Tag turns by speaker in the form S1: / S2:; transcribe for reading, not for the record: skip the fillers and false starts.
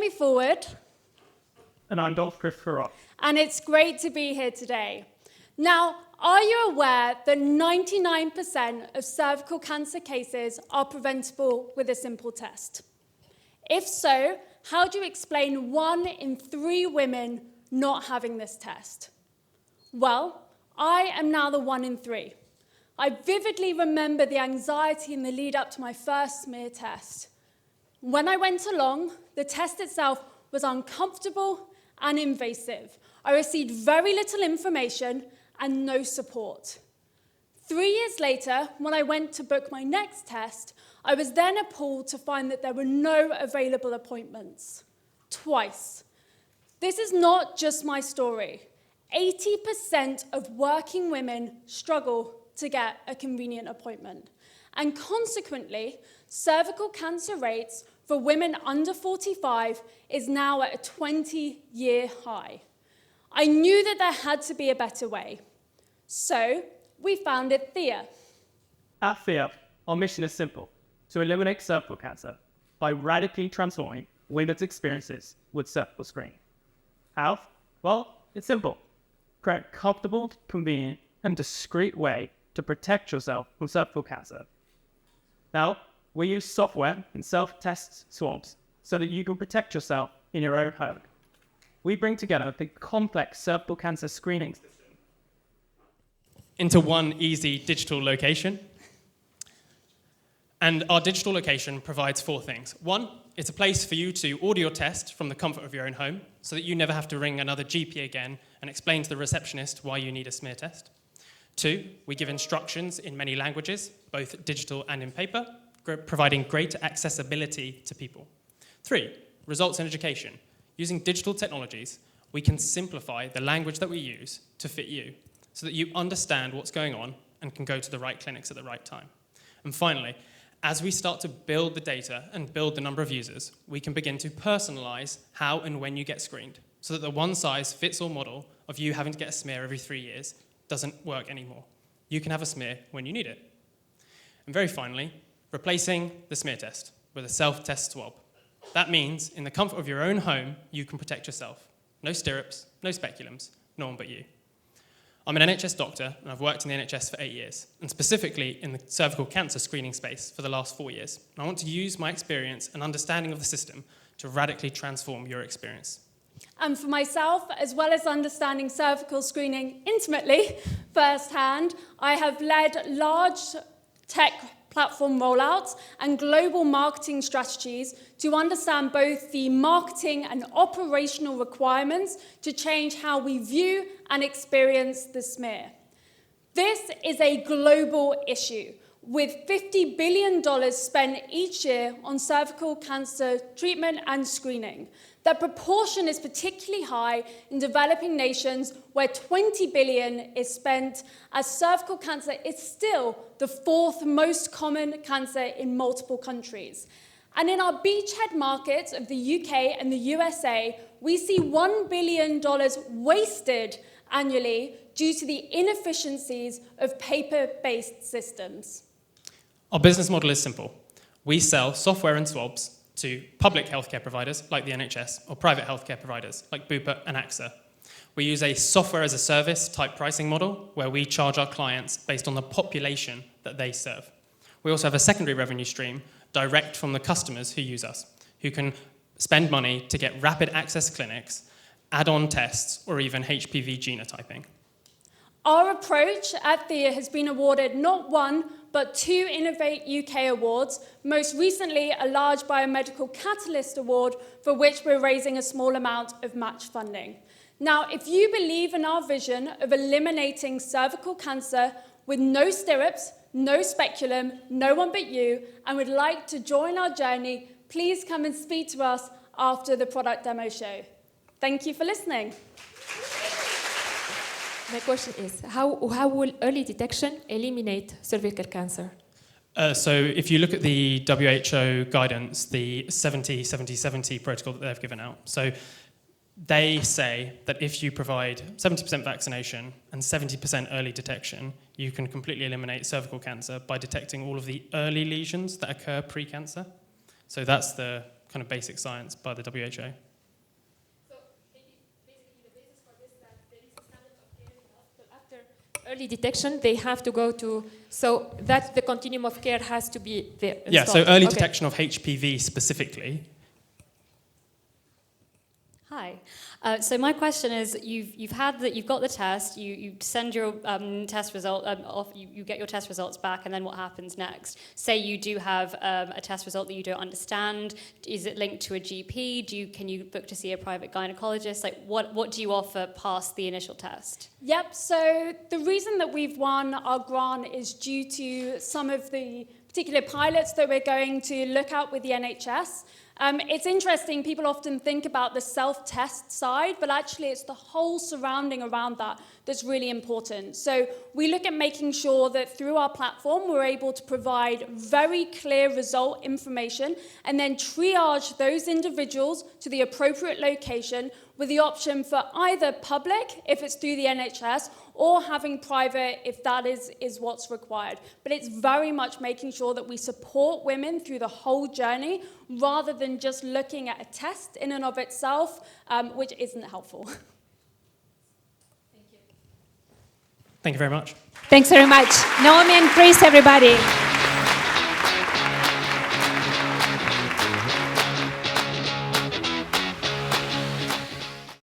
S1: Amy Forward.
S2: And I'm Dr. Christopher Ross.
S1: And it's great to be here today. Now, are you aware that 99% of cervical cancer cases are preventable with a simple test? If so, how do you explain 1 in 3 women not having this test? Well, I am now the 1 in 3. I vividly remember the anxiety in the lead up to my first smear test. When I went along, the test itself was uncomfortable and invasive. I received very little information and no support. 3 years later, when I went to book my next test, I was then appalled to find that there were no available appointments. Twice. This is not just my story. 80% of working women struggle to get a convenient appointment. And consequently, cervical cancer rates for women under 45 is now at a 20-year high. I knew that there had to be a better way. So we founded Thyia.
S2: At Thyia, our mission is simple: to eliminate cervical cancer by radically transforming women's experiences with cervical screening. How? Well, it's simple. Create a comfortable, convenient, and discreet way to protect yourself from cervical cancer. Now, we use software and self-test swabs so that you can protect yourself in your own home. We bring together the complex cervical cancer screening system
S3: into one easy digital location. And our digital location provides 4 things. 1, it's a place for you to order your test from the comfort of your own home so that you never have to ring another GP again and explain to the receptionist why you need a smear test. 2, we give instructions in many languages, both digital and in paper, providing greater accessibility to people. 3, results in education. Using digital technologies, we can simplify the language that we use to fit you so that you understand what's going on and can go to the right clinics at the right time. And finally, as we start to build the data and build the number of users, we can begin to personalize how and when you get screened so that the one-size-fits-all model of you having to get a smear every 3 years doesn't work anymore. You can have a smear when you need it. And very finally, replacing the smear test with a self-test swab. That means in the comfort of your own home, you can protect yourself. No stirrups, no speculums, no one but you. I'm an NHS doctor, and I've worked in the NHS for 8 years, and specifically in the cervical cancer screening space for the last 4 years. And I want to use my experience and understanding of the system to radically transform your experience.
S1: And for myself, as well as understanding cervical screening intimately firsthand, I have led large tech platform rollouts and global marketing strategies to understand both the marketing and operational requirements to change how we view and experience the smear. This is a global issue, with $50 billion spent each year on cervical cancer treatment and screening. That proportion is particularly high in developing nations where $20 billion is spent, as cervical cancer is still the 4th most common cancer in multiple countries. And in our beachhead markets of the UK and the USA, we see $1 billion wasted annually due to the inefficiencies of paper-based systems.
S3: Our business model is simple. We sell software and swabs to public healthcare providers like the NHS or private healthcare providers like Bupa and AXA. We use a software as a service type pricing model where we charge our clients based on the population that they serve. We also have a secondary revenue stream direct from the customers who use us, who can spend money to get rapid access clinics, add-on tests, or even HPV genotyping.
S1: Our approach at Thyia has been awarded not 1, but 2 Innovate UK awards, most recently a large biomedical catalyst award for which we're raising a small amount of match funding. Now, if you believe in our vision of eliminating cervical cancer with no stirrups, no speculum, no one but you, and would like to join our journey, please come and speak to us after the product demo show. Thank you for listening.
S4: My question is, how will early detection eliminate cervical cancer?
S3: So if you look at the WHO guidance, the 70-70-70 protocol that they've given out, so they say that if you provide 70% vaccination and 70% early detection, you can completely eliminate cervical cancer by detecting all of the early lesions that occur pre-cancer. So that's the kind of basic science by the WHO.
S4: Early detection, they have to go to, so that the continuum of care has to be there.
S3: Yeah, so
S4: installed.
S3: early
S4: Okay.
S3: detection of HPV specifically.
S5: Hi. So my question is, you've got the test, you send your test result off, you get your test results back, and then what happens next? Say you do have a test result that you don't understand. Is it linked to a GP? Can you book to see a private gynecologist? Like, what do you offer past the initial test?
S1: Yep, so the reason that we've won our grant is due to some of the particular pilots that we're going to look at with the NHS. It's interesting, people often think about the self-test side, but actually it's the whole surrounding around that that's really important. So we look at making sure that through our platform, we're able to provide very clear result information and then triage those individuals to the appropriate location with the option for either public, if it's through the NHS, or having private, if that is what's required. But it's very much making sure that we support women through the whole journey, rather than just looking at a test in and of itself, which isn't helpful.
S3: Thank you very much.
S6: Thanks very much. Naomi and Chris, everybody.